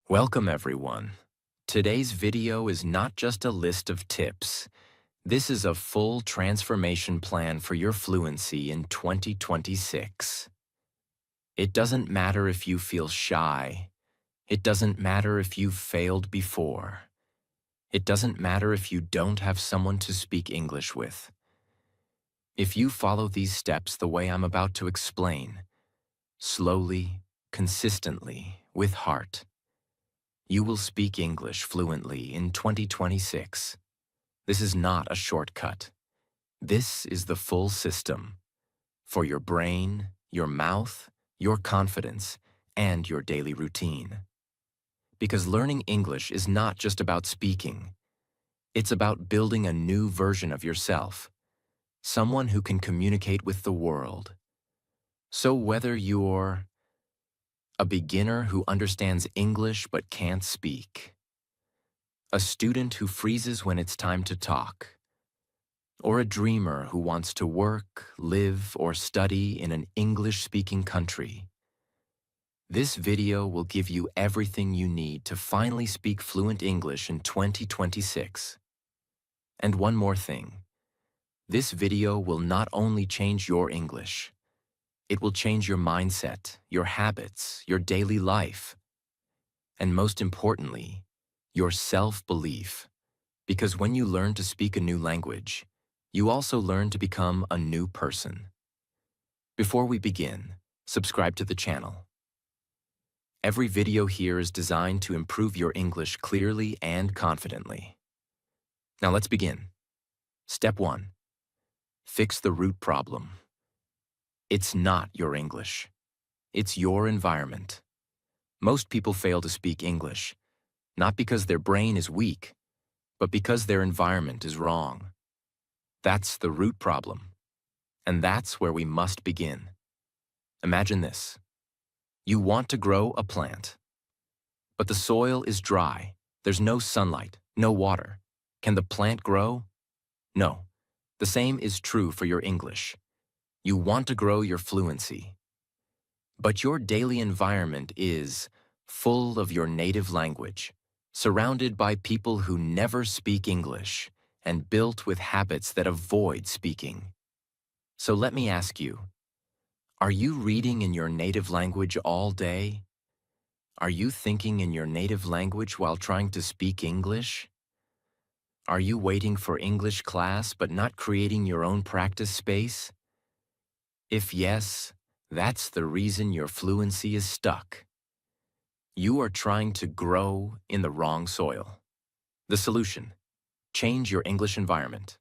Welcome everyone. Today's video is not just a list of tips. This is a full transformation plan for your fluency in 2026. It doesn't matter if you feel shy. It doesn't matter if you've failed before. It doesn't matter if you don't have someone to speak English with. If you follow these steps the way I'm about to explain, slowly, consistently, with heart, you will speak English fluently in 2026. This is not a shortcut. This is the full system for your brain, your mouth, your confidence, and your daily routine. Because learning English is not just about speaking. It's about building a new version of yourself, someone who can communicate with the world. So whether you're a beginner who understands English but can't speak, a student who freezes when it's time to talk, or a dreamer who wants to work, live, or study in an English-speaking country, this video will give you everything you need to finally speak fluent English in 2026. And one more thing, this video will not only change your English, it will change your mindset, your habits, your daily life, and most importantly, your self-belief. Because when you learn to speak a new language, you also learn to become a new person. Before we begin, subscribe to the channel. Every video here is designed to improve your English clearly and confidently. Now let's begin. Step 1. Fix the root problem. It's not your English. It's your environment. Most people fail to speak English, not because their brain is weak, but because their environment is wrong. That's the root problem, and that's where we must begin. Imagine this. You want to grow a plant, but the soil is dry. There's no sunlight, no water. Can the plant grow? No. The same is true for your English. You want to grow your fluency, but your daily environment is full of your native language, surrounded by people who never speak English, and built with habits that avoid speaking. So let me ask you, are you reading in your native language all day? Are you thinking in your native language while trying to speak English? Are you waiting for English class but not creating your own practice space? If yes, that's the reason your fluency is stuck. You are trying to grow in the wrong soil. The solution: change your English environment.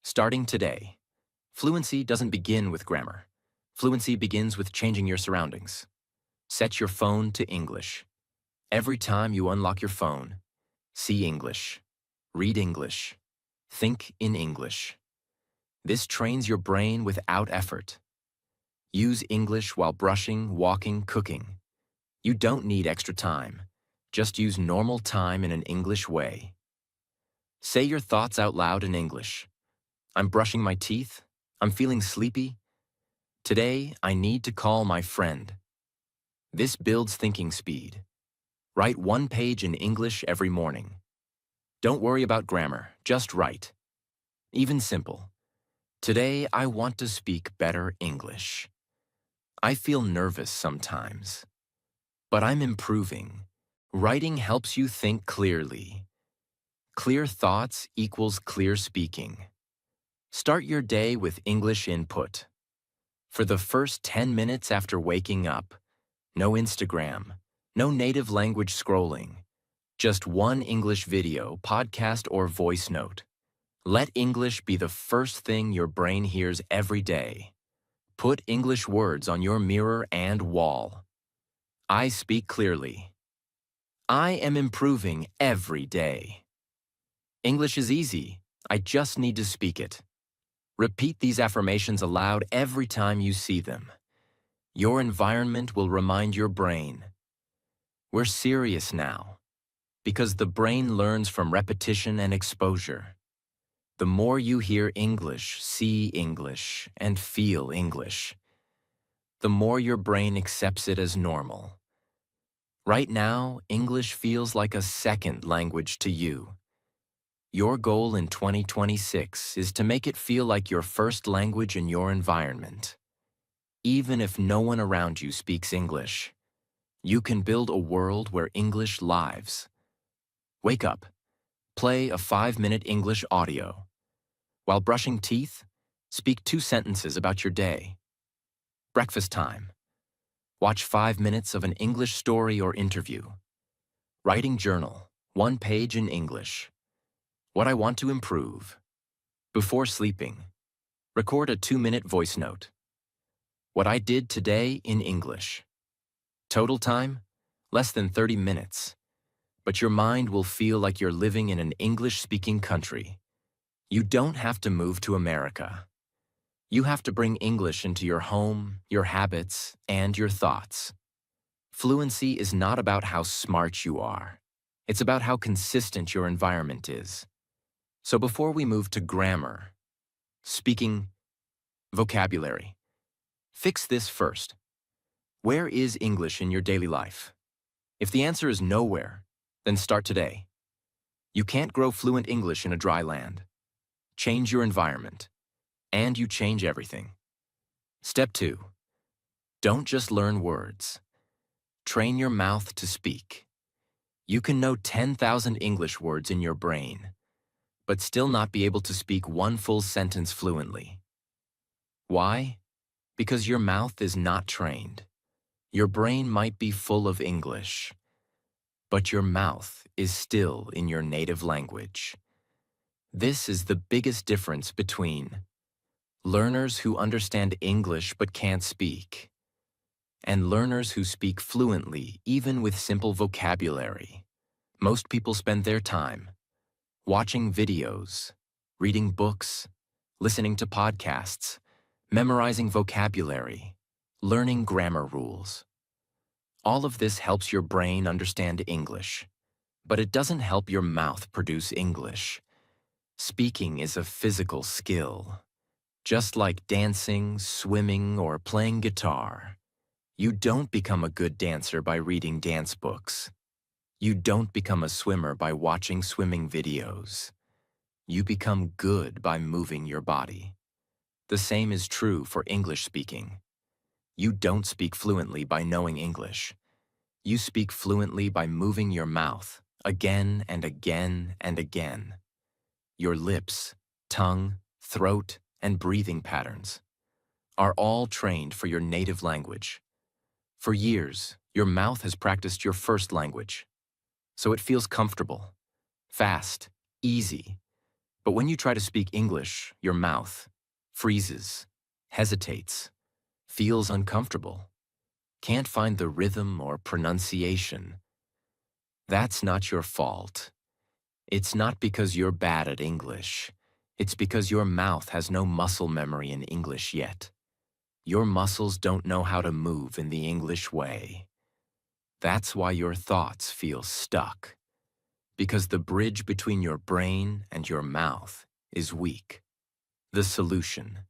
Starting today, fluency doesn't begin with grammar. Fluency begins with changing your surroundings. Set your phone to English. Every time you unlock your phone, see English, read English, think in English. This trains your brain without effort. Use English while brushing, walking, cooking. You don't need extra time. Just use normal time in an English way. Say your thoughts out loud in English. I'm brushing my teeth. I'm feeling sleepy. Today, I need to call my friend. This builds thinking speed. Write one page in English every morning. Don't worry about grammar, just write. Even simple. Today, I want to speak better English. I feel nervous sometimes, but I'm improving. Writing helps you think clearly. Clear thoughts equals clear speaking. Start your day with English input. For the first 10 minutes after waking up, no Instagram, no native language scrolling, just one English video, podcast, or voice note. Let English be the first thing your brain hears every day. Put English words on your mirror and wall. I speak clearly. I am improving every day. English is easy. I just need to speak it. Repeat these affirmations aloud every time you see them. Your environment will remind your brain. We're serious now, because the brain learns from repetition and exposure. The more you hear English, see English, and feel English, the more your brain accepts it as normal. Right now, English feels like a second language to you. Your goal in 2026 is to make it feel like your first language in your environment. Even if no one around you speaks English, you can build a world where English lives. Wake up. Play a 5-minute English audio. While brushing teeth, speak 2 sentences about your day. Breakfast time. Watch 5 minutes of an English story or interview. Writing journal, 1 page in English. What I want to improve. Before sleeping, record a 2-minute voice note. What I did today in English. Total time, less than 30 minutes. But your mind will feel like you're living in an English-speaking country. You don't have to move to America. You have to bring English into your home, your habits, and your thoughts. Fluency is not about how smart you are. It's about how consistent your environment is. So before we move to grammar, speaking, vocabulary, fix this first. Where is English in your daily life? If the answer is nowhere, then start today. You can't grow fluent English in a dry land. Change your environment, and you change everything. Step 2. Don't just learn words. Train your mouth to speak. You can know 10,000 English words in your brain, but still not be able to speak one full sentence fluently. Why? Because your mouth is not trained. Your brain might be full of English, but your mouth is still in your native language. This is the biggest difference between learners who understand English but can't speak, and learners who speak fluently even with simple vocabulary. Most people spend their time watching videos, reading books, listening to podcasts, memorizing vocabulary, learning grammar rules. All of this helps your brain understand English, but it doesn't help your mouth produce English. Speaking is a physical skill. Just like dancing, swimming, or playing guitar, you don't become a good dancer by reading dance books. You don't become a swimmer by watching swimming videos. You become good by moving your body. The same is true for English speaking. You don't speak fluently by knowing English. You speak fluently by moving your mouth again and again and again. Your lips, tongue, throat, and breathing patterns are all trained for your native language. For years, your mouth has practiced your first language, so it feels comfortable, fast, easy. But when you try to speak English, your mouth freezes, hesitates, feels uncomfortable, can't find the rhythm or pronunciation. That's not your fault. It's not because you're bad at English. It's because your mouth has no muscle memory in English yet. Your muscles don't know how to move in the English way. That's why your thoughts feel stuck. Because the bridge between your brain and your mouth is weak. The solution.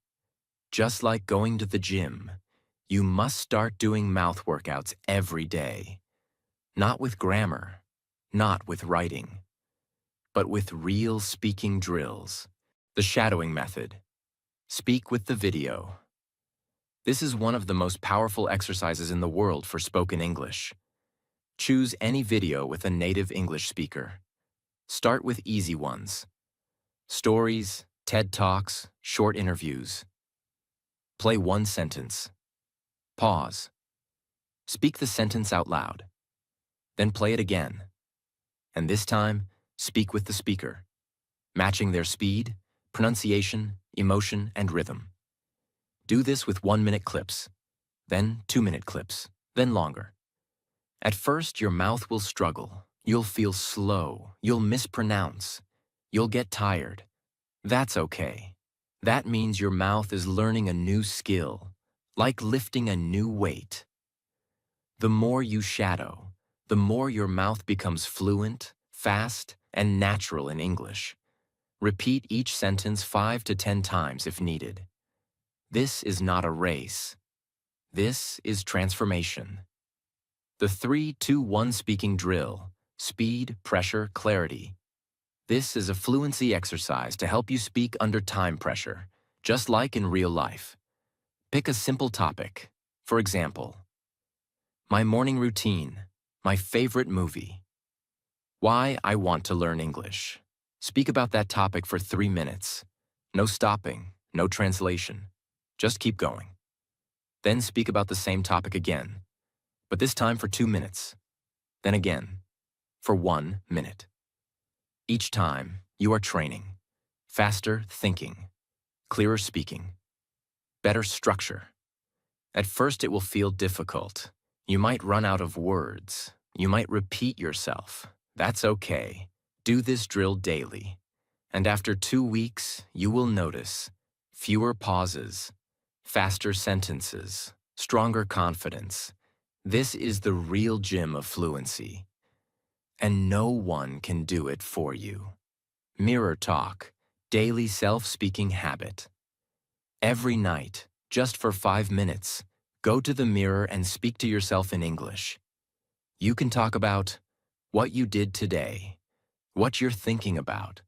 Just like going to the gym, you must start doing mouth workouts every day. Not with grammar, not with writing, but with real speaking drills. The shadowing method. Speak with the video. This is one of the most powerful exercises in the world for spoken English. Choose any video with a native English speaker. Start with easy ones. Stories, TED Talks, short interviews. Play one sentence. Pause. Speak the sentence out loud. Then play it again. And this time, speak with the speaker, matching their speed, pronunciation, emotion, and rhythm. Do this with 1-minute clips, then 2-minute clips, then longer. At first, your mouth will struggle. You'll feel slow. You'll mispronounce. You'll get tired. That's okay. That means your mouth is learning a new skill, like lifting a new weight. The more you shadow, the more your mouth becomes fluent, fast, and natural in English. Repeat each sentence 5 to 10 times if needed. This is not a race. This is transformation. The 3-2-1 speaking drill: speed, pressure, clarity. This is a fluency exercise to help you speak under time pressure, just like in real life. Pick a simple topic. For example, my morning routine, my favorite movie, why I want to learn English. Speak about that topic for 3 minutes. No stopping, no translation. Just keep going. Then speak about the same topic again, but this time for 2 minutes. Then again, for 1 minute. Each time, you are training. Faster thinking, clearer speaking, better structure. At first, it will feel difficult. You might run out of words. You might repeat yourself. That's okay. Do this drill daily. And after 2 weeks, you will notice fewer pauses, faster sentences, stronger confidence. This is the real gym of fluency. And no one can do it for you. Mirror talk, daily self-speaking habit. Every night, just for 5 minutes, go to the mirror and speak to yourself in English. You can talk about what you did today, what you're thinking about,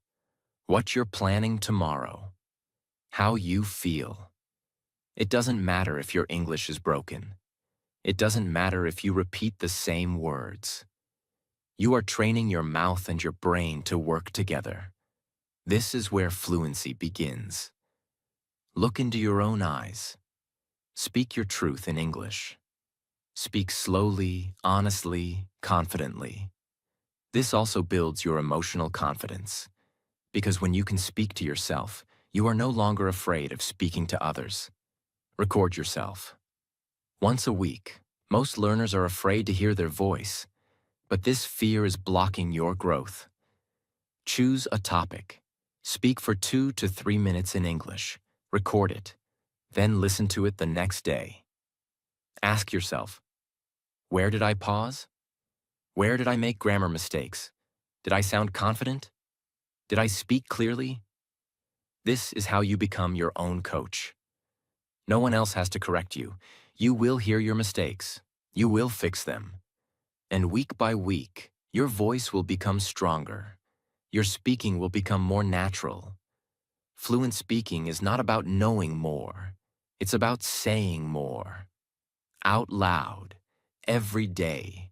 what you're planning tomorrow, how you feel. It doesn't matter if your English is broken. It doesn't matter if you repeat the same words. You are training your mouth and your brain to work together. This is where fluency begins. Look into your own eyes. Speak your truth in English. Speak slowly, honestly, confidently. This also builds your emotional confidence, because when you can speak to yourself, you are no longer afraid of speaking to others. Record yourself. Once a week, most learners are afraid to hear their voice, but this fear is blocking your growth. Choose a topic. Speak for 2 to 3 minutes in English. Record it. Then listen to it the next day. Ask yourself, where did I pause? Where did I make grammar mistakes? Did I sound confident? Did I speak clearly? This is how you become your own coach. No one else has to correct you. You will hear your mistakes. You will fix them. And week by week, your voice will become stronger. Your speaking will become more natural. Fluent speaking is not about knowing more. It's about saying more. Out loud, every day.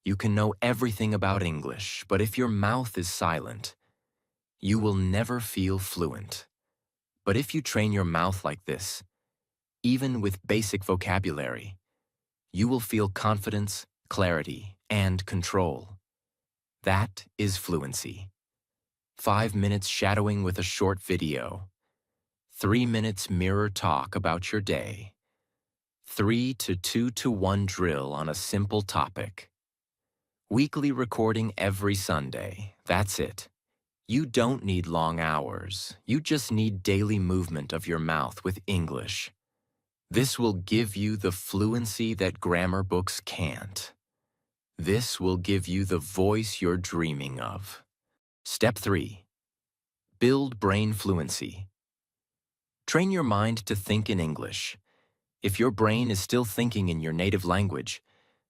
You can know everything about English, but if your mouth is silent, you will never feel fluent. But if you train your mouth like this, even with basic vocabulary, you will feel confidence, clarity, and control. That is fluency. 5 minutes shadowing with a short video. 3 minutes mirror talk about your day. 3 to 2 to 1 drill on a simple topic. Weekly recording every Sunday. That's it. You don't need long hours. You just need daily movement of your mouth with English. This will give you the fluency that grammar books can't. This will give you the voice you're dreaming of. Step 3. Build brain fluency. Train your mind to think in English. If your brain is still thinking in your native language,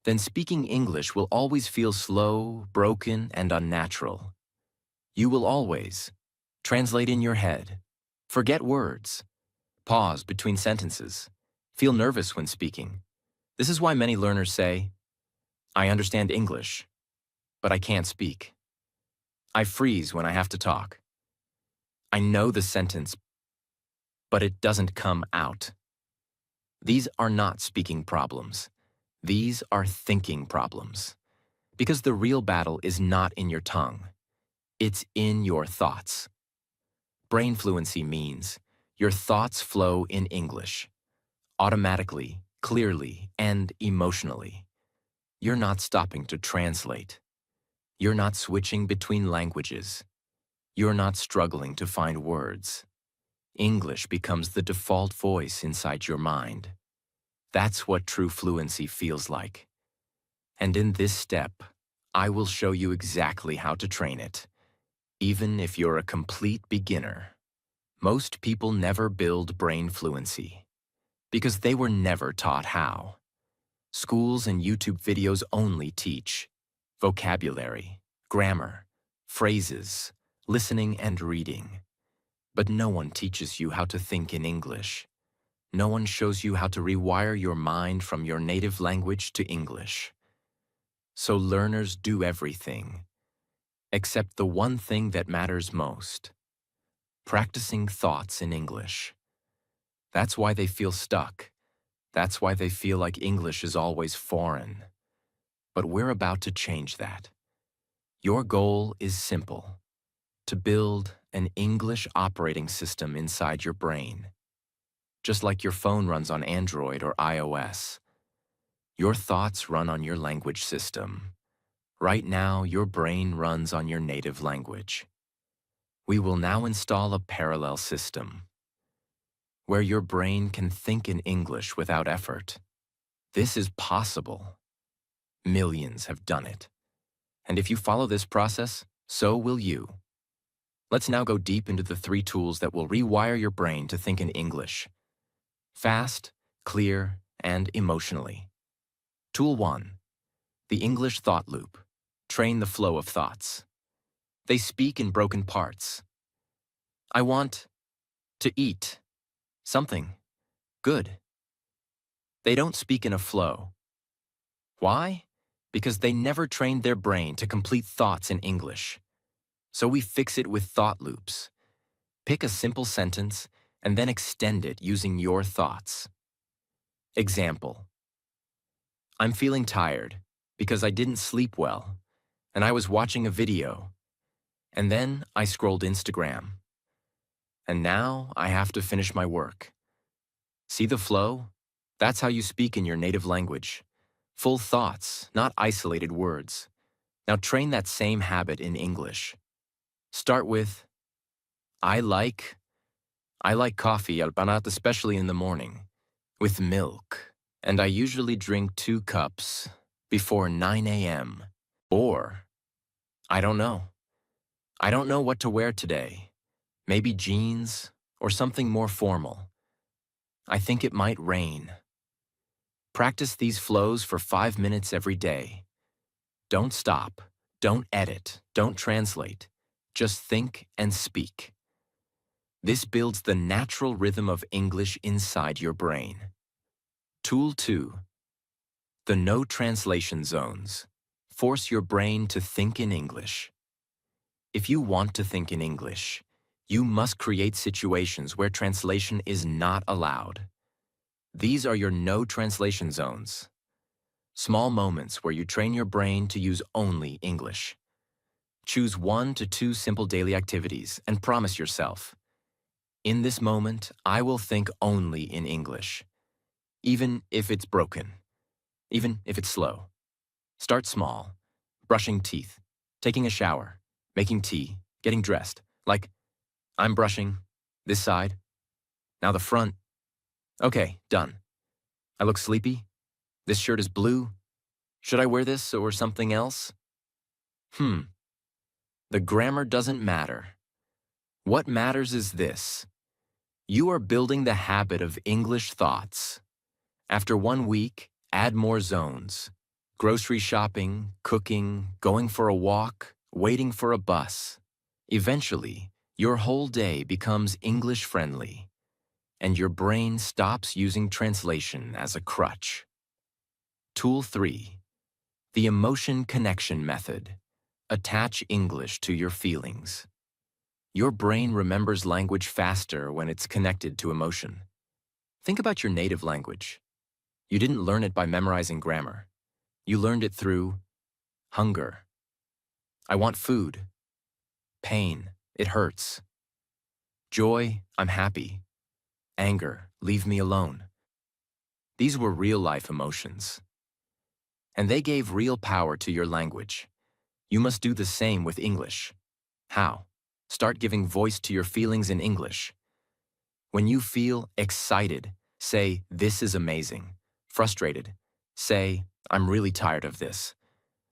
then speaking English will always feel slow, broken, and unnatural. You will always translate in your head, forget words, pause between sentences, feel nervous when speaking. This is why many learners say, I understand English, but I can't speak. I freeze when I have to talk. I know the sentence, but it doesn't come out. These are not speaking problems. These are thinking problems. Because the real battle is not in your tongue. It's in your thoughts. Brain fluency means your thoughts flow in English, automatically, clearly, and emotionally. You're not stopping to translate. You're not switching between languages. You're not struggling to find words. English becomes the default voice inside your mind. That's what true fluency feels like. And in this step, I will show you exactly how to train it, even if you're a complete beginner. Most people never build brain fluency because they were never taught how. Schools and YouTube videos only teach vocabulary, grammar, phrases, listening and reading. But no one teaches you how to think in English. No one shows you how to rewire your mind from your native language to English. So learners do everything, except the one thing that matters most: practicing thoughts in English. That's why they feel stuck. That's why they feel like English is always foreign. But we're about to change that. Your goal is simple: to build an English operating system inside your brain. Just like your phone runs on Android or iOS, your thoughts run on your language system. Right now, your brain runs on your native language. We will now install a parallel system where your brain can think in English without effort. This is possible. Millions have done it. And if you follow this process, so will you. Let's now go deep into the 3 tools that will rewire your brain to think in English: fast, clear, and emotionally. Tool 1. The English Thought Loop. Train the flow of thoughts. They speak in broken parts. I want to eat something good. They don't speak in a flow. Why? Because they never trained their brain to complete thoughts in English. So we fix it with thought loops. Pick a simple sentence and then extend it using your thoughts. Example: I'm feeling tired because I didn't sleep well, and I was watching a video, and then I scrolled Instagram, and now I have to finish my work. See the flow? That's how you speak in your native language. Full thoughts, not isolated words. Now train that same habit in English. Start with, I like coffee, al panat, especially in the morning, with milk, and I usually drink 2 cups before 9 a.m. Or, I don't know. I don't know what to wear today. Maybe jeans or something more formal. I think it might rain. Practice these flows for 5 minutes every day. Don't stop. Don't edit. Don't translate. Just think and speak. This builds the natural rhythm of English inside your brain. Tool 2. The no translation zones. Force your brain to think in English. If you want to think in English, you must create situations where translation is not allowed. These are your no translation zones. Small moments where you train your brain to use only English. Choose 1 to 2 simple daily activities and promise yourself, in this moment, I will think only in English, even if it's broken, even if it's slow. Start small: brushing teeth, taking a shower, making tea, getting dressed. Like, I'm brushing, this side, now the front. Okay, done. I look sleepy. This shirt is blue. Should I wear this or something else? The grammar doesn't matter. What matters is this: you are building the habit of English thoughts. After 1 week, add more zones: grocery shopping, cooking, going for a walk, waiting for a bus. Eventually, your whole day becomes English-friendly, and your brain stops using translation as a crutch. Tool 3. The Emotion Connection Method. Attach English to your feelings. Your brain remembers language faster when it's connected to emotion. Think about your native language. You didn't learn it by memorizing grammar. You learned it through hunger. I want food. Pain. It hurts. Joy. I'm happy. Anger. Leave me alone. These were real-life emotions. And they gave real power to your language. You must do the same with English. How? Start giving voice to your feelings in English. When you feel excited, say, this is amazing. Frustrated, say, I'm really tired of this.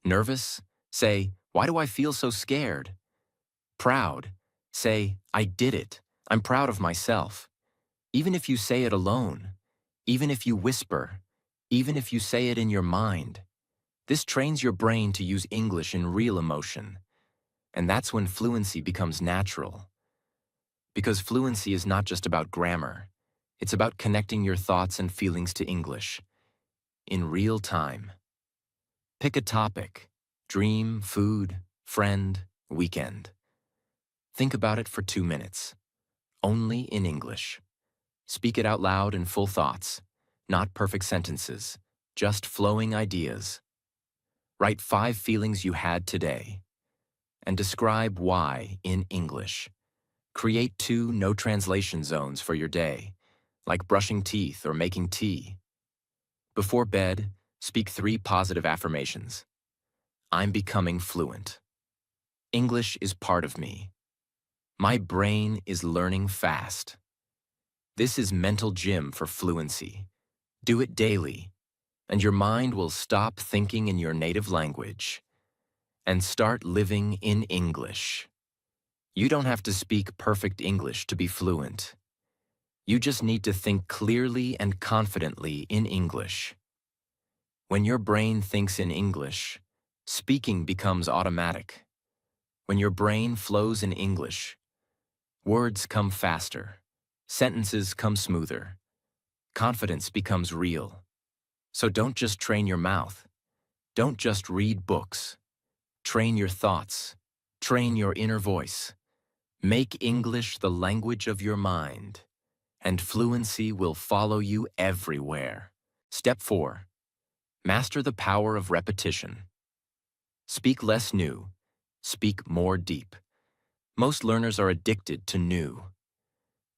Nervous, say, why do I feel so scared? Proud, say, I did it. I'm proud of myself. Even if you say it alone, even if you whisper, even if you say it in your mind. This trains your brain to use English in real emotion, and that's when fluency becomes natural. Because fluency is not just about grammar, it's about connecting your thoughts and feelings to English in real time. Pick a topic: dream, food, friend, weekend. Think about it for 2 minutes, only in English. Speak it out loud in full thoughts, not perfect sentences, just flowing ideas. Write 5 feelings you had today, and describe why in English. Create 2 no translation zones for your day, like brushing teeth or making tea. Before bed, speak 3 positive affirmations. I'm becoming fluent. English is part of me. My brain is learning fast. This is mental gym for fluency. Do it daily, and your mind will stop thinking in your native language and start living in English. You don't have to speak perfect English to be fluent. You just need to think clearly and confidently in English. When your brain thinks in English, speaking becomes automatic. When your brain flows in English, words come faster, sentences come smoother, confidence becomes real. So don't just train your mouth. Don't just read books. Train your thoughts. Train your inner voice. Make English the language of your mind, and fluency will follow you everywhere. Step 4. Master the power of repetition. Speak less new. Speak more deep. Most learners are addicted to new.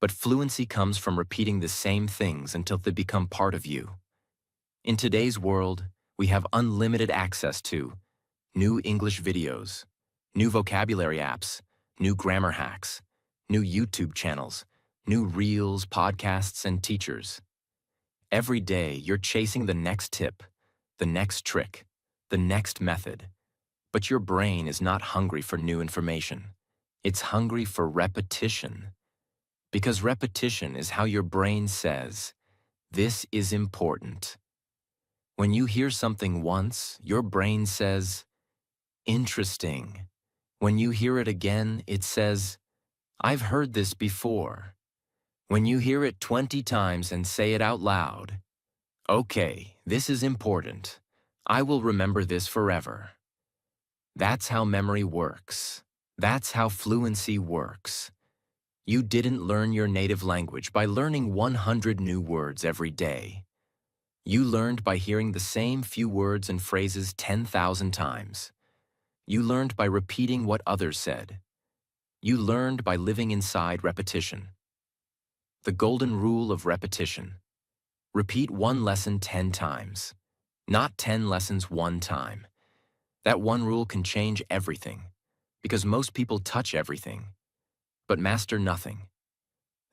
But fluency comes from repeating the same things until they become part of you. In today's world, we have unlimited access to new English videos, new vocabulary apps, new grammar hacks, new YouTube channels, new reels, podcasts, and teachers. Every day, you're chasing the next tip, the next trick, the next method. But your brain is not hungry for new information. It's hungry for repetition. Because repetition is how your brain says, "This is important." When you hear something once, your brain says, "Interesting." When you hear it again, it says, "I've heard this before." When you hear it 20 times and say it out loud, "Okay, this is important. I will remember this forever." That's how memory works. That's how fluency works. You didn't learn your native language by learning 100 new words every day. You learned by hearing the same few words and phrases 10,000 times. You learned by repeating what others said. You learned by living inside repetition. The golden rule of repetition. Repeat one lesson 10 times, not 10 lessons one time. That one rule can change everything, because most people touch everything, but master nothing.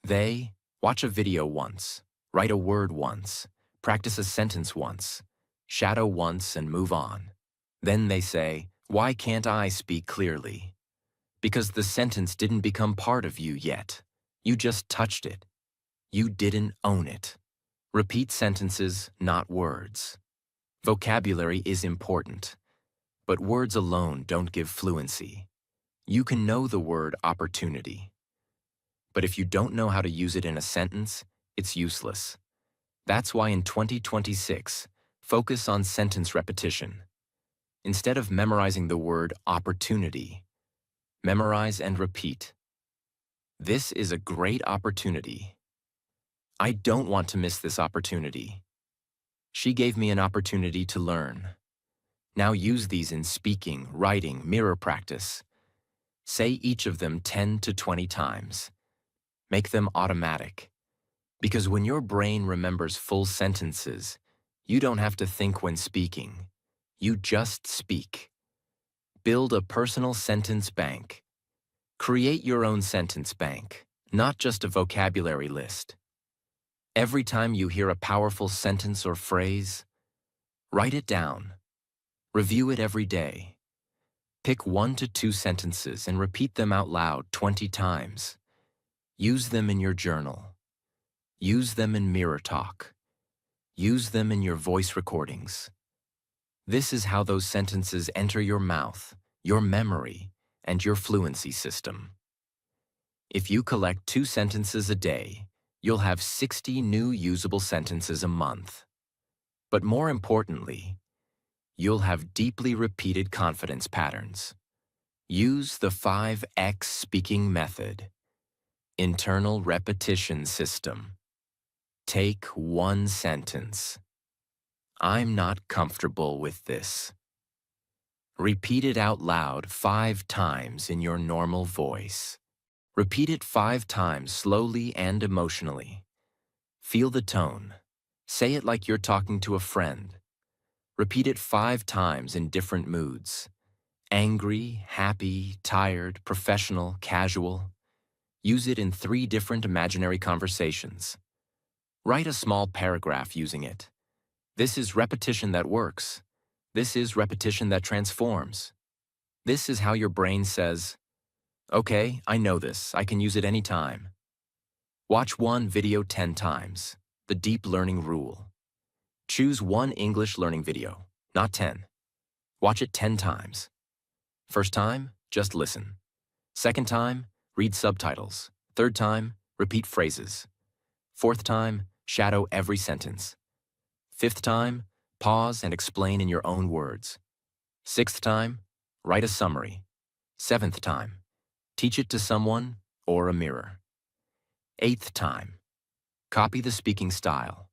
They watch a video once, write a word once, practice a sentence once, shadow once, and move on. Then they say, "Why can't I speak clearly?" Because the sentence didn't become part of you yet. You just touched it. You didn't own it. Repeat sentences, not words. Vocabulary is important, but words alone don't give fluency. You can know the word opportunity, but if you don't know how to use it in a sentence, it's useless. That's why in 2026, focus on sentence repetition. Instead of memorizing the word opportunity, memorize and repeat. This is a great opportunity. I don't want to miss this opportunity. She gave me an opportunity to learn. Now use these in speaking, writing, mirror practice. Say each of them 10 to 20 times. Make them automatic. Because when your brain remembers full sentences, you don't have to think when speaking. You just speak. Build a personal sentence bank. Create your own sentence bank, not just a vocabulary list. Every time you hear a powerful sentence or phrase, write it down. Review it every day. Pick 1 to 2 sentences and repeat them out loud 20 times. Use them in your journal. Use them in mirror talk. Use them in your voice recordings. This is how those sentences enter your mouth, your memory, and your fluency system. If you collect 2 sentences a day, you'll have 60 new usable sentences a month. But more importantly, you'll have deeply repeated confidence patterns. Use the 5X speaking method. Internal repetition system. Take 1 sentence. I'm not comfortable with this. Repeat it out loud 5 times in your normal voice. Repeat it 5 times slowly and emotionally. Feel the tone. Say it like you're talking to a friend. Repeat it 5 times in different moods. Angry, happy, tired, professional, casual. Use it in 3 different imaginary conversations. Write a small paragraph using it. This is repetition that works. This is repetition that transforms. This is how your brain says, okay, I know this. I can use it anytime. Watch one video 10 times. The deep learning rule. Choose 1 English learning video, not 10. Watch it 10 times. First time, just listen. Second time, read subtitles. Third time, repeat phrases. Fourth time, shadow every sentence. Fifth time, pause and explain in your own words. Sixth time, write a summary. Seventh time, teach it to someone or a mirror. Eighth time, copy the speaking style.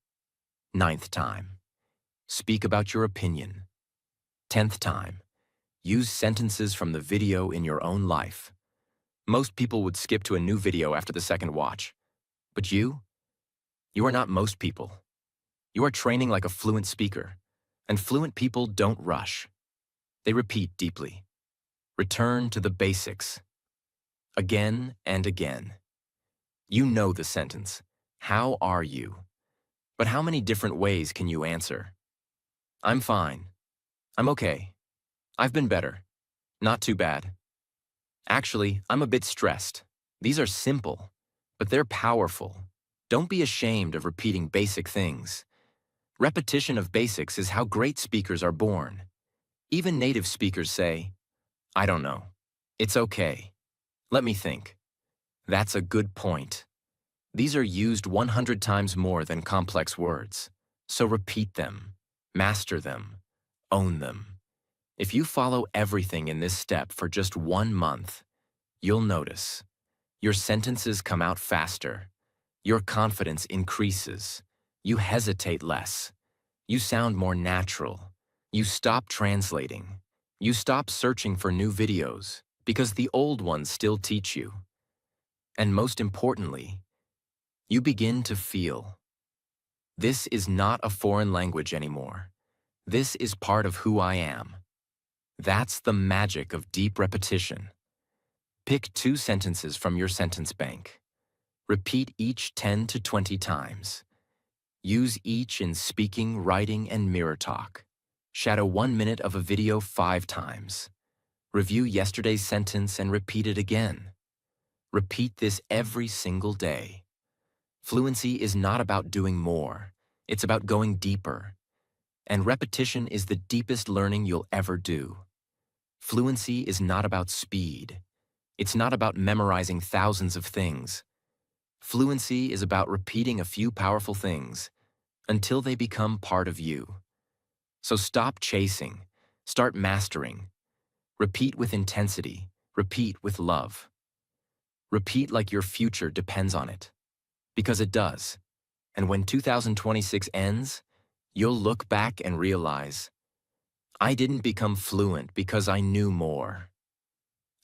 Ninth time, speak about your opinion. 10th time, use sentences from the video in your own life. Most people would skip to a new video after the second watch. But you are not most people. You are training like a fluent speaker, and fluent people don't rush. They repeat deeply. Return to the basics. Again and again. You know the sentence, how are you? But how many different ways can you answer? I'm fine. I'm okay. I've been better. Not too bad. Actually, I'm a bit stressed. These are simple, but they're powerful. Don't be ashamed of repeating basic things. Repetition of basics is how great speakers are born. Even native speakers say, I don't know. It's okay. Let me think. That's a good point. These are used 100 times more than complex words. So repeat them, master them, own them. If you follow everything in this step for just 1 month, you'll notice your sentences come out faster, your confidence increases, you hesitate less, you sound more natural, you stop translating, you stop searching for new videos because the old ones still teach you. And most importantly, you begin to feel. This is not a foreign language anymore. This is part of who I am. That's the magic of deep repetition. Pick 2 sentences from your sentence bank. Repeat each 10 to 20 times. Use each in speaking, writing, and mirror talk. Shadow 1 minute of a video 5 times. Review yesterday's sentence and repeat it again. Repeat this every single day. Fluency is not about doing more. It's about going deeper. And repetition is the deepest learning you'll ever do. Fluency is not about speed. It's not about memorizing thousands of things. Fluency is about repeating a few powerful things until they become part of you. So stop chasing. Start mastering. Repeat with intensity. Repeat with love. Repeat like your future depends on it. Because it does. And when 2026 ends, you'll look back and realize, I didn't become fluent because I knew more.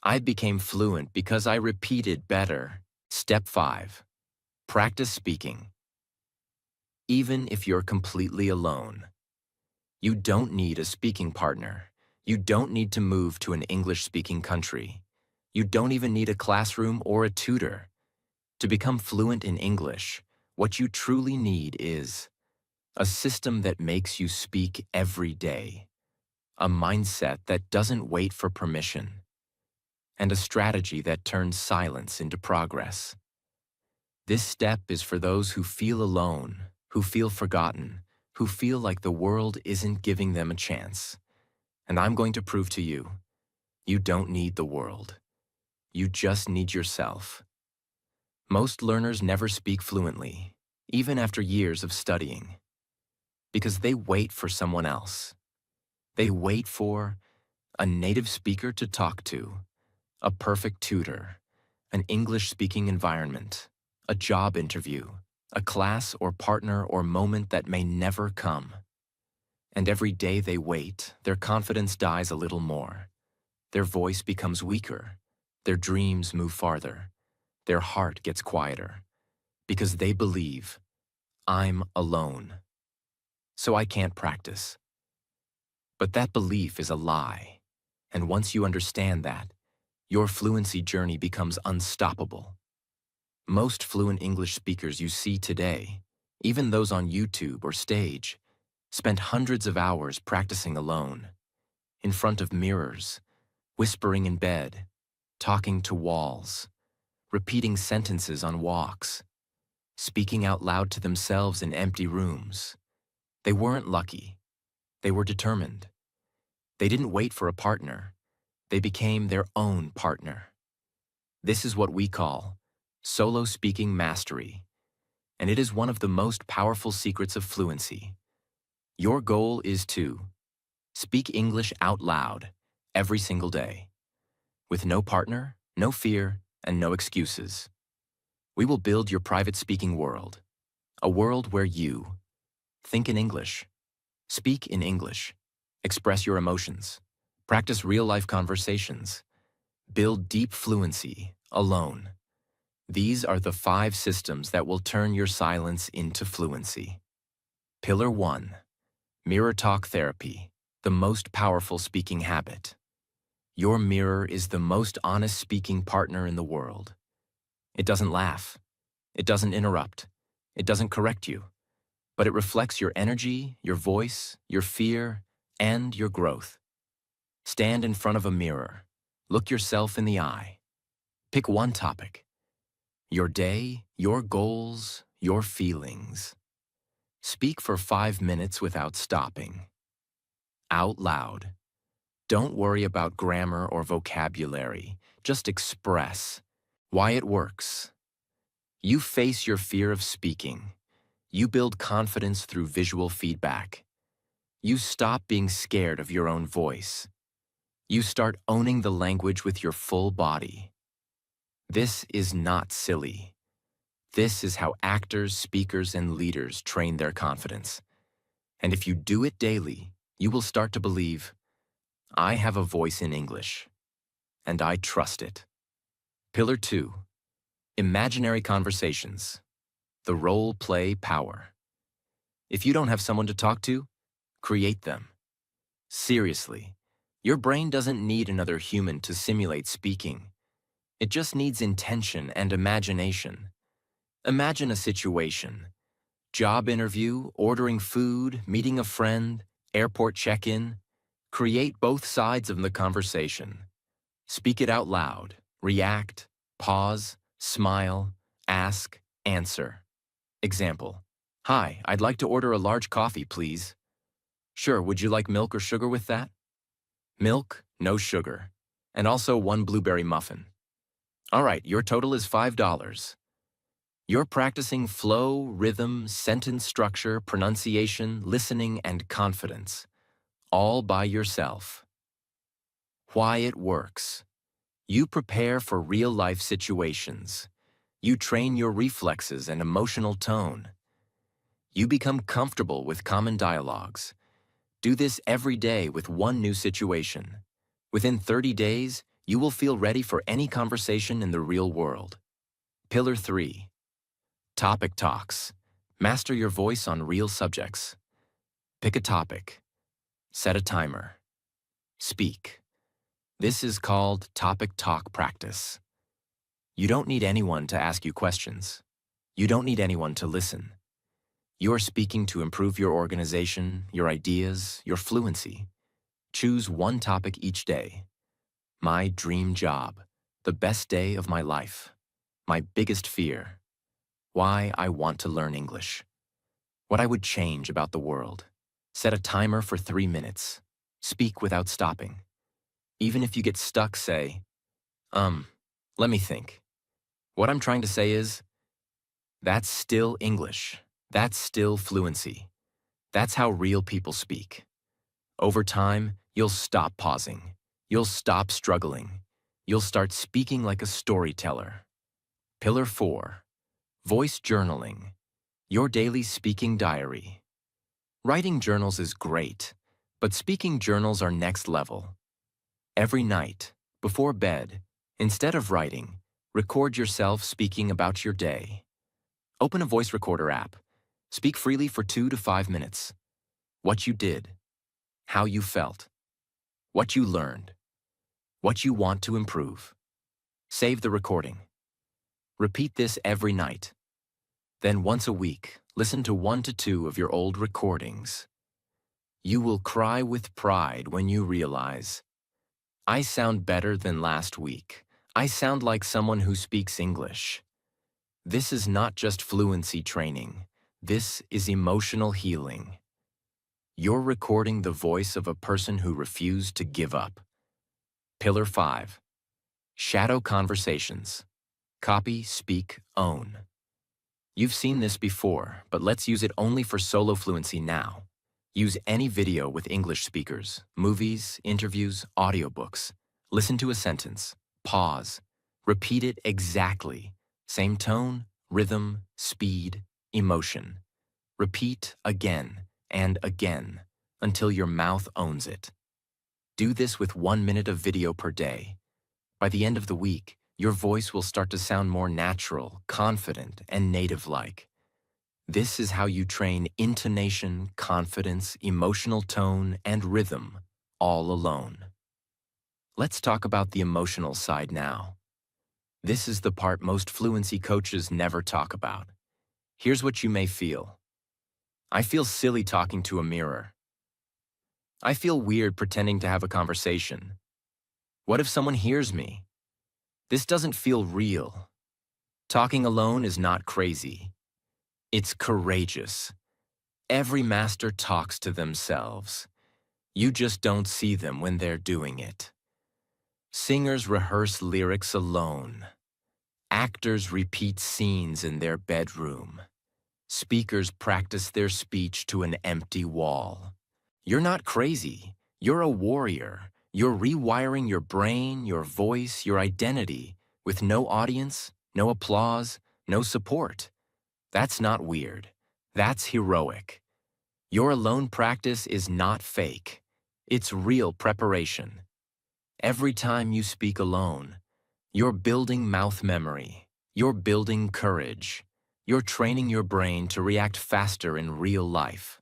I became fluent because I repeated better. Step 5. Practice speaking. Even if you're completely alone. You don't need a speaking partner. You don't need to move to an English-speaking country. You don't even need a classroom or a tutor. To become fluent in English, what you truly need is a system that makes you speak every day, a mindset that doesn't wait for permission, and a strategy that turns silence into progress. This step is for those who feel alone, who feel forgotten, who feel like the world isn't giving them a chance. And I'm going to prove to you, you don't need the world. You just need yourself. Most learners never speak fluently, even after years of studying, because they wait for someone else. They wait for a native speaker to talk to, a perfect tutor, an English-speaking environment, a job interview, a class or partner or moment that may never come. And every day they wait, their confidence dies a little more. Their voice becomes weaker. Their dreams move farther. Their heart gets quieter. Because they believe, I'm alone, so I can't practice. But that belief is a lie. And once you understand that, your fluency journey becomes unstoppable. Most fluent English speakers you see today, even those on YouTube or stage, spent hundreds of hours practicing alone, in front of mirrors, whispering in bed, talking to walls, repeating sentences on walks, speaking out loud to themselves in empty rooms. They weren't lucky. They were determined. They didn't wait for a partner. They became their own partner. This is what we call solo speaking mastery, and it is one of the most powerful secrets of fluency. Your goal is to speak English out loud every single day, with no partner, no fear, and no excuses. We will build your private speaking world, a world where you think in English, speak in English, express your emotions, practice real-life conversations, build deep fluency alone. These are the 5 systems that will turn your silence into fluency. Pillar 1. Mirror talk therapy, the most powerful speaking habit. Your mirror is the most honest speaking partner in the world. It doesn't laugh. It doesn't interrupt. It doesn't correct you. But it reflects your energy, your voice, your fear, and your growth. Stand in front of a mirror. Look yourself in the eye. Pick one topic. Your day, your goals, your feelings. Speak for 5 minutes without stopping. Out loud. Don't worry about grammar or vocabulary. Just express. Why it works. You face your fear of speaking. You build confidence through visual feedback. You stop being scared of your own voice. You start owning the language with your full body. This is not silly. This is how actors, speakers, and leaders train their confidence. And if you do it daily, you will start to believe, I have a voice in English, and I trust it. Pillar 2. Imaginary conversations. The role-play power. If you don't have someone to talk to, create them. Seriously, your brain doesn't need another human to simulate speaking. It just needs intention and imagination. Imagine a situation. Job interview, ordering food, meeting a friend, airport check-in. Create both sides of the conversation. Speak it out loud. React, pause, smile, ask, answer. Example. Hi, I'd like to order a large coffee, please. Sure, would you like milk or sugar with that? Milk, no sugar. And also 1 blueberry muffin. All right, your total is $5. You're practicing flow, rhythm, sentence structure, pronunciation, listening, and confidence, all by yourself. Why it works. You prepare for real-life situations. You train your reflexes and emotional tone. You become comfortable with common dialogues. Do this every day with one new situation. Within 30 days, you will feel ready for any conversation in the real world. Pillar 3. Topic talks. Master your voice on real subjects. Pick a topic. Set a timer. Speak. This is called topic talk practice. You don't need anyone to ask you questions. You don't need anyone to listen. You're speaking to improve your organization, your ideas, your fluency. Choose one topic each day. My dream job. The best day of my life. My biggest fear. Why I want to learn English. What I would change about the world. Set a timer for 3 minutes. Speak without stopping. Even if you get stuck, say, let me think. What I'm trying to say is, that's still English. That's still fluency. That's how real people speak. Over time, you'll stop pausing. You'll stop struggling. You'll start speaking like a storyteller. Pillar 4. Voice journaling. Your daily speaking diary. Writing journals is great, but speaking journals are next level. Every night, before bed, instead of writing, record yourself speaking about your day. Open a voice recorder app. Speak freely for 2 to 5 minutes. What you did, how you felt, what you learned, what you want to improve. Save the recording. Repeat this every night. Then once a week, listen to 1 to 2 of your old recordings. You will cry with pride when you realize, I sound better than last week. I sound like someone who speaks English. This is not just fluency training. This is emotional healing. You're recording the voice of a person who refused to give up. Pillar 5. Shadow conversations. Copy, speak, own. You've seen this before, but let's use it only for solo fluency now. Use any video with English speakers, movies, interviews, audiobooks. Listen to a sentence, pause, repeat it exactly. Same tone, rhythm, speed, emotion. Repeat again and again until your mouth owns it. Do this with 1 minute of video per day. By the end of the week, your voice will start to sound more natural, confident, and native-like. This is how you train intonation, confidence, emotional tone, and rhythm, all alone. Let's talk about the emotional side now. This is the part most fluency coaches never talk about. Here's what you may feel. I feel silly talking to a mirror. I feel weird pretending to have a conversation. What if someone hears me? This doesn't feel real. Talking alone is not crazy. It's courageous. Every master talks to themselves. You just don't see them when they're doing it. Singers rehearse lyrics alone. Actors repeat scenes in their bedroom. Speakers practice their speech to an empty wall. You're not crazy. You're a warrior. You're rewiring your brain, your voice, your identity, with no audience, no applause, no support. That's not weird. That's heroic. Your alone practice is not fake. It's real preparation. Every time you speak alone, you're building mouth memory. You're building courage. You're training your brain to react faster in real life.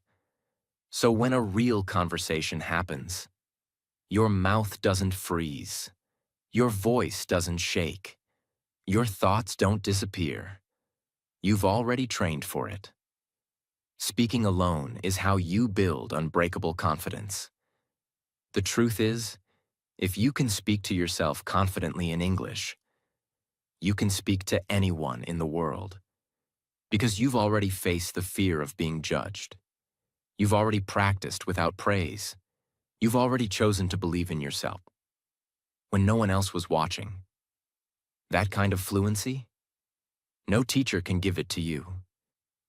So when a real conversation happens, your mouth doesn't freeze. Your voice doesn't shake. Your thoughts don't disappear. You've already trained for it. Speaking alone is how you build unbreakable confidence. The truth is, if you can speak to yourself confidently in English, you can speak to anyone in the world. Because you've already faced the fear of being judged. You've already practiced without praise. You've already chosen to believe in yourself when no one else was watching. That kind of fluency? No teacher can give it to you.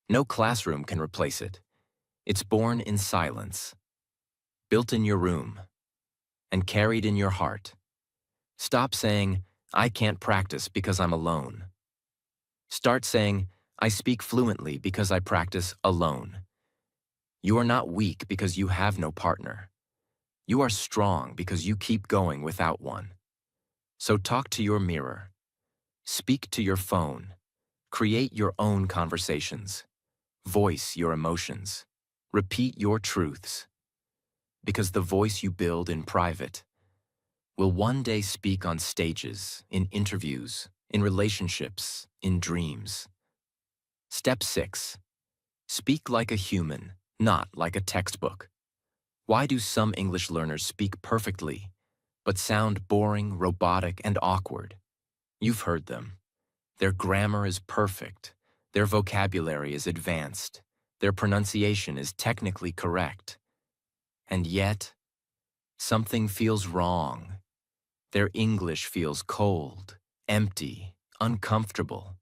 No classroom can replace it. It's born in silence, built in your room, and carried in your heart. Stop saying, I can't practice because I'm alone. Start saying, I speak fluently because I practice alone. You are not weak because you have no partner. You are strong because you keep going without one. So talk to your mirror. Speak to your phone. Create your own conversations. Voice your emotions. Repeat your truths. Because the voice you build in private will one day speak on stages, in interviews, in relationships, in dreams. Step 6. Speak like a human, not like a textbook. Why do some English learners speak perfectly, but sound boring, robotic, and awkward? You've heard them. Their grammar is perfect. Their vocabulary is advanced. Their pronunciation is technically correct. And yet, something feels wrong. Their English feels cold, empty, uncomfortable,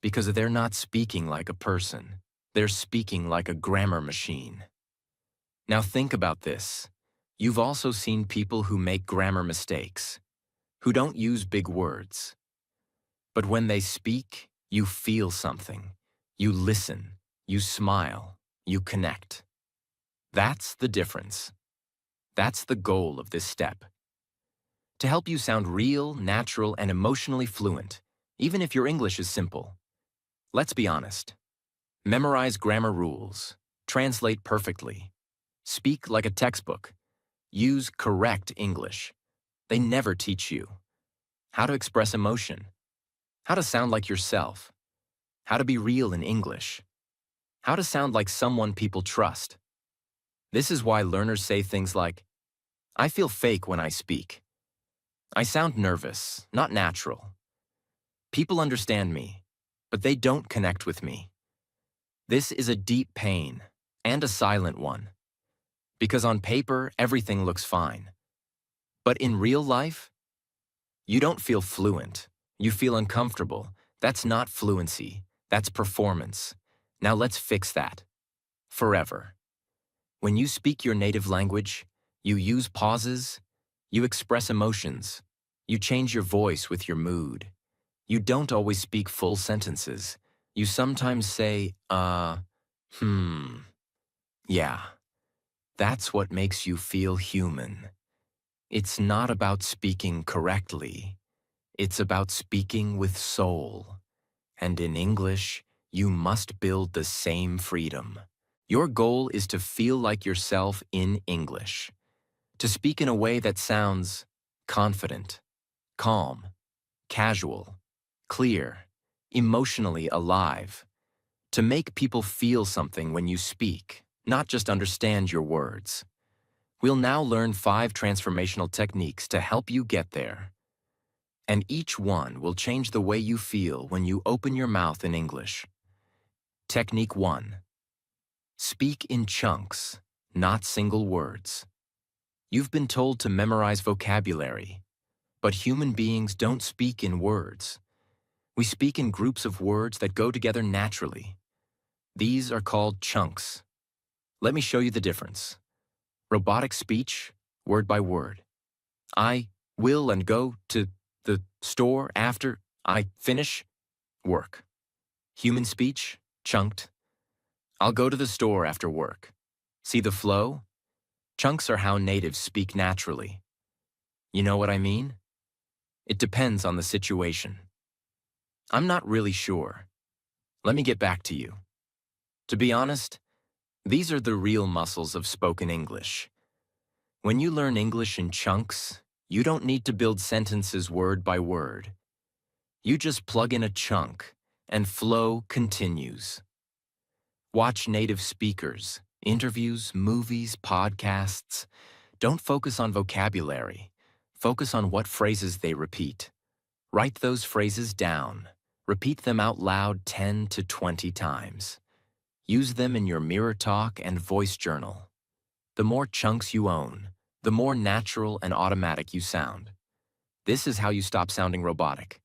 because they're not speaking like a person. They're speaking like a grammar machine. Now think about this. You've also seen people who make grammar mistakes, who don't use big words. But when they speak, you feel something. You listen, you smile, you connect. That's the difference. That's the goal of this step. To help you sound real, natural, and emotionally fluent, even if your English is simple. Let's be honest. Memorize grammar rules. Translate perfectly. Speak like a textbook. Use correct English. They never teach you how to express emotion, how to sound like yourself, how to be real in English, how to sound like someone people trust. This is why learners say things like, "I feel fake when I speak. I sound nervous, not natural. People understand me, but they don't connect with me." This is a deep pain, and a silent one, because on paper, everything looks fine. But in real life, you don't feel fluent. You feel uncomfortable. That's not fluency. That's performance. Now let's fix that. Forever. When you speak your native language, you use pauses, you express emotions, you change your voice with your mood. You don't always speak full sentences. You sometimes say, yeah. That's what makes you feel human. It's not about speaking correctly. It's about speaking with soul. And in English, you must build the same freedom. Your goal is to feel like yourself in English, to speak in a way that sounds confident, calm, casual, clear, emotionally alive, to make people feel something when you speak, not just understand your words. We'll now learn 5 transformational techniques to help you get there. And each one will change the way you feel when you open your mouth in English. Technique 1. Speak in chunks, not single words. You've been told to memorize vocabulary, but human beings don't speak in words. We speak in groups of words that go together naturally. These are called chunks. Let me show you the difference. Robotic speech, word by word. I will and go to the store after I finish work. Human speech, chunked. I'll go to the store after work. See the flow? Chunks are how natives speak naturally. You know what I mean? It depends on the situation. I'm not really sure. Let me get back to you. To be honest, these are the real muscles of spoken English. When you learn English in chunks, you don't need to build sentences word by word. You just plug in a chunk, and flow continues. Watch native speakers, interviews, movies, podcasts. Don't focus on vocabulary. Focus on what phrases they repeat. Write those phrases down. Repeat them out loud 10 to 20 times. Use them in your mirror talk and voice journal. The more chunks you own, the more natural and automatic you sound. This is how you stop sounding robotic.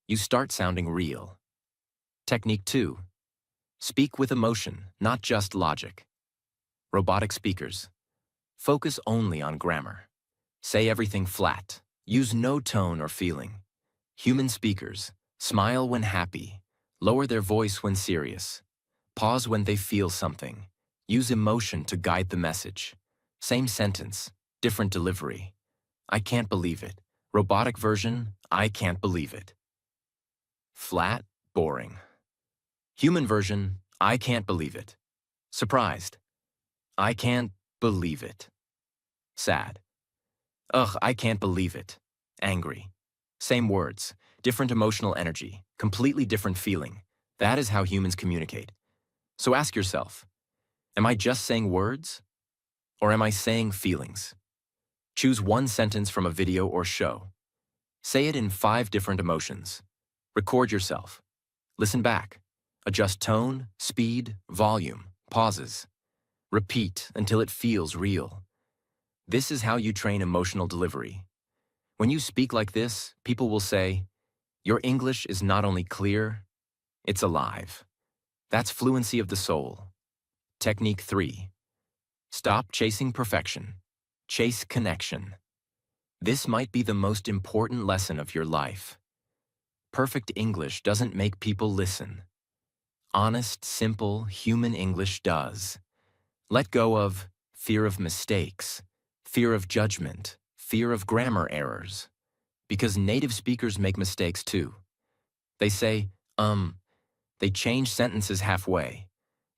You start sounding real. Technique 2. Speak with emotion, not just logic. Robotic speakers. Focus only on grammar. Say everything flat. Use no tone or feeling. Human speakers. Smile when happy. Lower their voice when serious. Pause when they feel something. Use emotion to guide the message. Same sentence, different delivery. I can't believe it. Robotic version, I can't believe it. Flat, boring. Human version, I can't believe it. Surprised. I can't believe it. Sad. Ugh, I can't believe it. Angry. Same words, different emotional energy, completely different feeling. That is how humans communicate. So ask yourself, am I just saying words? Or am I saying feelings? Choose one sentence from a video or show. Say it in 5 different emotions. Record yourself. Listen back. Adjust tone, speed, volume. pauses. Repeat until it feels real. This is how you train emotional delivery. When you speak like this, people will say, "Your English is not only clear, it's alive." That's fluency of the soul. Technique 3. Stop chasing perfection. Chase connection. This might be the most important lesson of your life. Perfect English doesn't make people listen. Honest, simple, human English does. Let go of fear of mistakes, fear of judgment, fear of grammar errors. Because native speakers make mistakes too. They say, they change sentences halfway.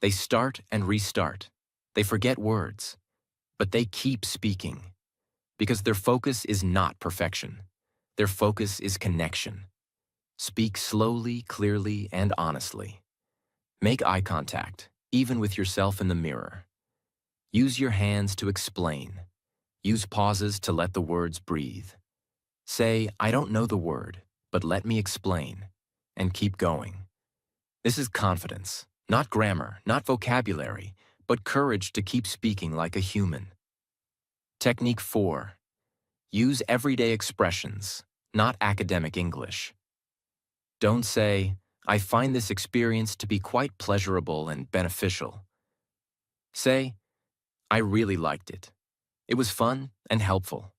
They start and restart. They forget words. But they keep speaking. Because their focus is not perfection. Their focus is connection. Speak slowly, clearly, and honestly. Make eye contact, even with yourself in the mirror. Use your hands to explain. Use pauses to let the words breathe. Say, "I don't know the word, but let me explain," and keep going. This is confidence, not grammar, not vocabulary, but courage to keep speaking like a human. Technique 4. Use everyday expressions, not academic English. Don't say, "I find this experience to be quite pleasurable and beneficial." Say, "I really liked it. It was fun and helpful."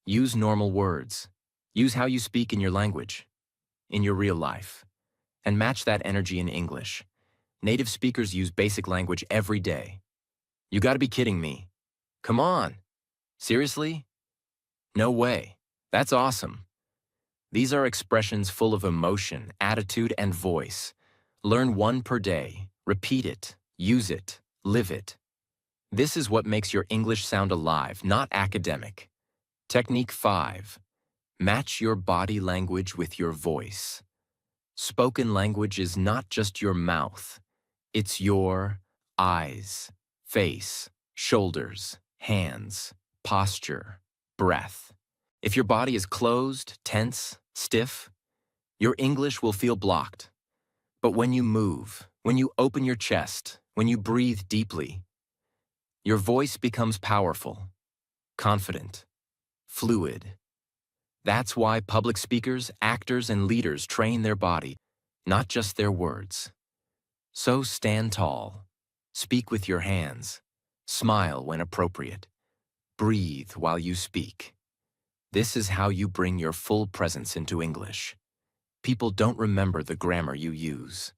Use normal words. Use how you speak in your language, in your real life, and match that energy in English. Native speakers use basic language every day. "You gotta be kidding me. Come on. Seriously? No way. That's awesome." These are expressions full of emotion, attitude, and voice. Learn one per day. Repeat it. Use it. Live it. This is what makes your English sound alive, not academic. Technique 5. Match your body language with your voice. Spoken language is not just your mouth. It's your eyes, face, shoulders, hands, posture, breath. If your body is closed, tense, stiff, your English will feel blocked. But when you move, when you open your chest, when you breathe deeply, your voice becomes powerful, confident, fluid. That's why public speakers, actors, and leaders train their body, not just their words. So stand tall, speak with your hands, smile when appropriate, breathe while you speak. This is how you bring your full presence into English. People don't remember the grammar you use.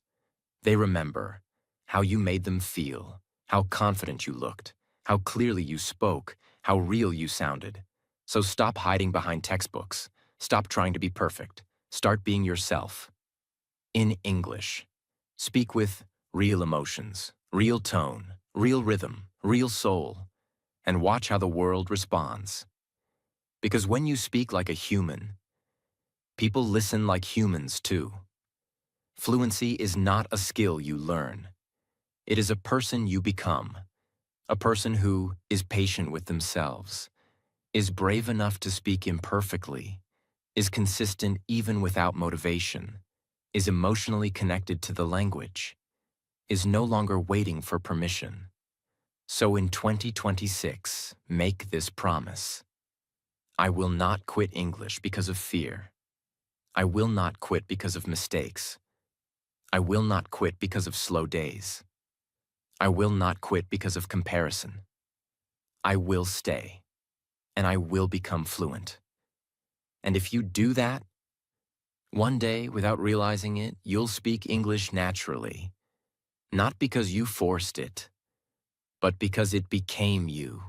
They remember how you made them feel, how confident you looked, how clearly you spoke, how real you sounded. So stop hiding behind textbooks. Stop trying to be perfect. Start being yourself. In English. Speak with real emotions, real tone, real rhythm, real soul, and watch how the world responds. Because when you speak like a human, people listen like humans too. Fluency is not a skill you learn. It is a person you become. A person who is patient with themselves, is brave enough to speak imperfectly, is consistent even without motivation, is emotionally connected to the language, is no longer waiting for permission. So in 2026, make this promise. I will not quit English because of fear. I will not quit because of mistakes. I will not quit because of slow days. I will not quit because of comparison. I will stay, and I will become fluent. And if you do that, one day, without realizing it, you'll speak English naturally, not because you forced it, but because it became you.